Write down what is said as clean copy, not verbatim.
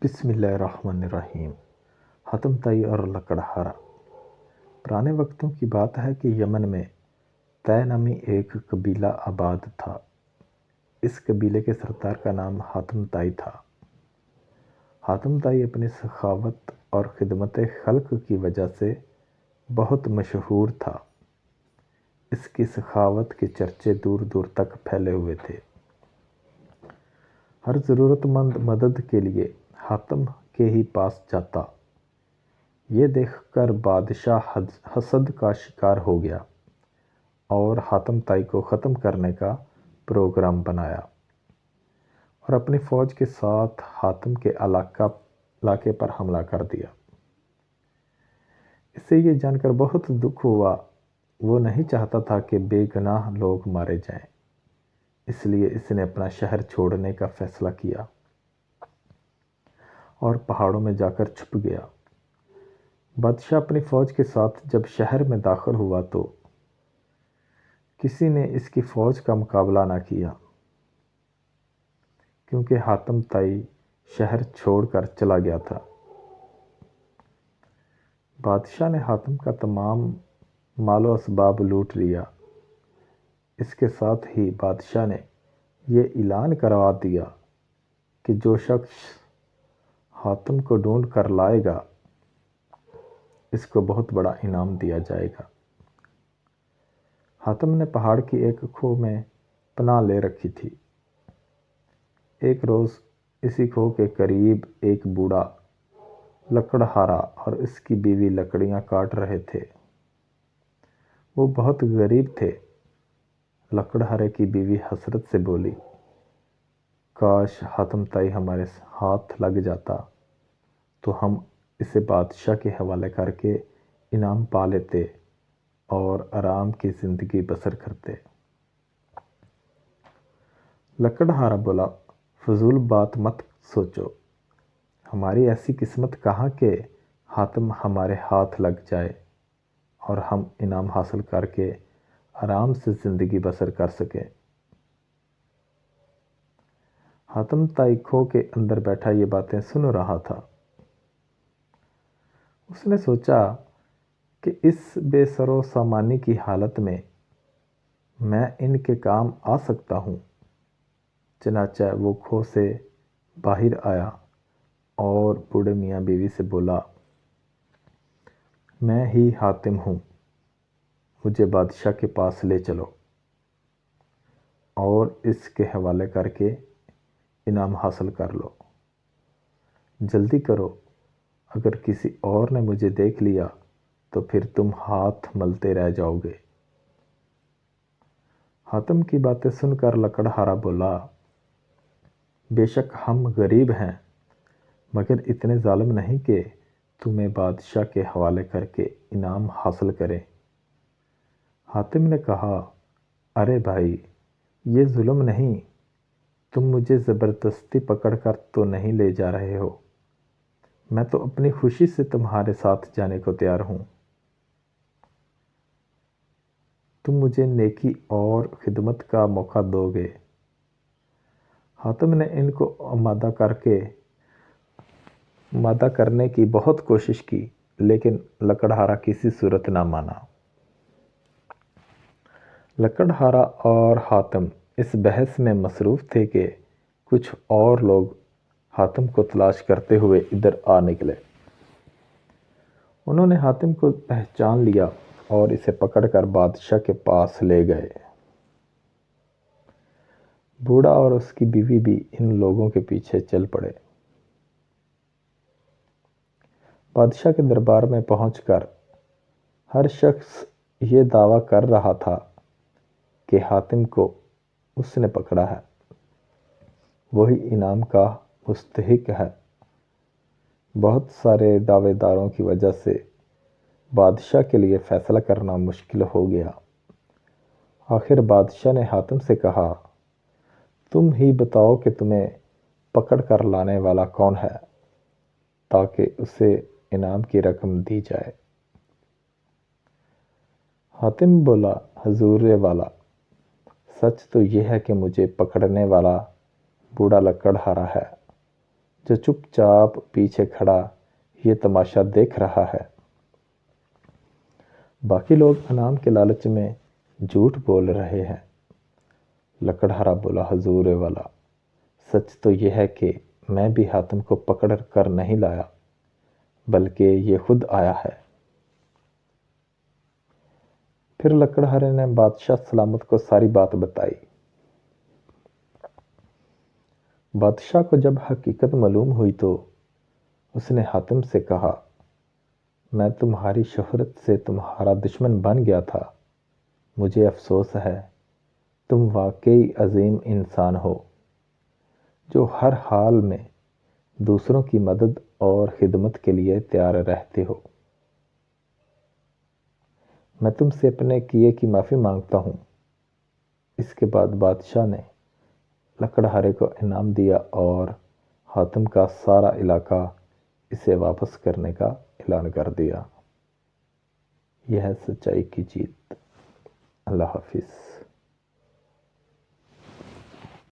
بسم اللہ الرحمن الرحیم۔ حاتم طائی اور لکڑہارا۔ پرانے وقتوں کی بات ہے کہ یمن میں طے نامی ایک قبیلہ آباد تھا۔ اس قبیلے کے سردار کا نام حاتم طائی تھا۔ حاتم طائی اپنی سخاوت اور خدمت خلق کی وجہ سے بہت مشہور تھا۔ اس کی سخاوت کے چرچے دور دور تک پھیلے ہوئے تھے۔ ہر ضرورت مند مدد کے لیے حاتم کے ہی پاس جاتا۔ یہ دیکھ کر بادشاہ حسد کا شکار ہو گیا اور حاتم طائی کو ختم کرنے کا پروگرام بنایا اور اپنی فوج کے ساتھ حاتم کے علاقے پر حملہ کر دیا۔ اسے یہ جان کر بہت دکھ ہوا۔ وہ نہیں چاہتا تھا کہ بے گناہ لوگ مارے جائیں، اس لیے اس نے اپنا شہر چھوڑنے کا فیصلہ کیا اور پہاڑوں میں جا کر چھپ گیا۔ بادشاہ اپنی فوج کے ساتھ جب شہر میں داخل ہوا تو کسی نے اس کی فوج کا مقابلہ نہ کیا، کیونکہ حاتم طائی شہر چھوڑ کر چلا گیا تھا۔ بادشاہ نے حاتم کا تمام مال و اسباب لوٹ لیا۔ اس کے ساتھ ہی بادشاہ نے یہ اعلان کروا دیا کہ جو شخص حاتم کو ڈھونڈ کر لائے گا اس کو بہت بڑا انعام دیا جائے گا۔ حاتم نے پہاڑ کی ایک کھو میں پناہ لے رکھی تھی۔ ایک روز اسی کھو کے قریب ایک بوڑھا لکڑہارا اور اس کی بیوی لکڑیاں کاٹ رہے تھے۔ وہ بہت غریب تھے۔ لکڑہارے کی بیوی حسرت سے بولی، کاش حاتم طائی ہمارے ہاتھ لگ جاتا تو ہم اسے بادشاہ کے حوالے کر کے انعام پا لیتے اور آرام کی زندگی بسر کرتے۔ لکڑہارا بولا، فضول بات مت سوچو۔ ہماری ایسی قسمت کہاں کہ حاتم ہمارے ہاتھ لگ جائے اور ہم انعام حاصل کر کے آرام سے زندگی بسر کر سکیں۔ حاتم طائی کھو کے اندر بیٹھا یہ باتیں سن رہا تھا۔ اس نے سوچا کہ اس بے سر و سامانی کی حالت میں ان کے کام آ سکتا ہوں۔ چنانچہ وہ کھو سے باہر آیا اور بوڑھے میاں بیوی سے بولا، میں ہی حاتم ہوں، مجھے بادشاہ کے پاس لے چلو اور اس کے حوالے کر کے انعام حاصل کر لو۔ جلدی کرو، اگر کسی اور نے مجھے دیکھ لیا تو پھر تم ہاتھ ملتے رہ جاؤ گے۔ حاتم کی باتیں سن کر لکڑہارا بولا، بے شک ہم غریب ہیں مگر اتنے ظالم نہیں کہ تمہیں بادشاہ کے حوالے کر کے انعام حاصل کریں۔ حاتم نے کہا، ارے بھائی، یہ ظلم نہیں، تم مجھے زبردستی پکڑ کر تو نہیں لے جا رہے ہو، میں تو اپنی خوشی سے تمہارے ساتھ جانے کو تیار ہوں۔ تم مجھے نیکی اور خدمت کا موقع دو گے۔ حاتم نے ان کو آمادہ کرنے کی بہت کوشش کی لیکن لکڑہارا کسی صورت نہ مانا۔ لکڑہارا اور حاتم اس بحث میں مصروف تھے کہ کچھ اور لوگ حاتم کو تلاش کرتے ہوئے ادھر آ نکلے۔ انہوں نے حاتم کو پہچان لیا اور اسے پکڑ کر بادشاہ کے پاس لے گئے۔ بوڑھا اور اس کی بیوی بھی ان لوگوں کے پیچھے چل پڑے۔ بادشاہ کے دربار میں پہنچ کر ہر شخص یہ دعویٰ کر رہا تھا کہ حاتم کو اس نے پکڑا ہے، وہی انعام کا مستحق ہے۔ بہت سارے دعوے داروں کی وجہ سے بادشاہ کے لیے فیصلہ کرنا مشکل ہو گیا۔ آخر بادشاہ نے حاتم سے کہا، تم ہی بتاؤ کہ تمہیں پکڑ کر لانے والا کون ہے تاکہ اسے انعام کی رقم دی جائے۔ حاتم بولا، حضور والا، سچ تو یہ ہے کہ مجھے پکڑنے والا بوڑھا لکڑہارا ہے۔ جو چپ چاپ پیچھے کھڑا یہ تماشا دیکھ رہا ہے۔ باقی لوگ انعام کے لالچ میں جھوٹ بول رہے ہیں۔ لکڑہارا بولا، حضور والا، سچ تو یہ ہے کہ میں بھی حاتم کو پکڑ کر نہیں لایا، بلکہ یہ خود آیا ہے۔ پھر لکڑہارے نے بادشاہ سلامت کو ساری بات بتائی۔ بادشاہ کو جب حقیقت معلوم ہوئی تو اس نے حاتم سے کہا، میں تمہاری شہرت سے تمہارا دشمن بن گیا تھا، مجھے افسوس ہے، تم واقعی عظیم انسان ہو جو ہر حال میں دوسروں کی مدد اور خدمت کے لیے تیار رہتے ہو۔ میں تم سے اپنے کیے کی معافی مانگتا ہوں۔ اس کے بعد بادشاہ نے لکڑہارے کو انعام دیا اور حاتم کا سارا علاقہ اسے واپس کرنے کا اعلان کر دیا۔ یہ ہے سچائی کی جیت۔ اللہ حافظ۔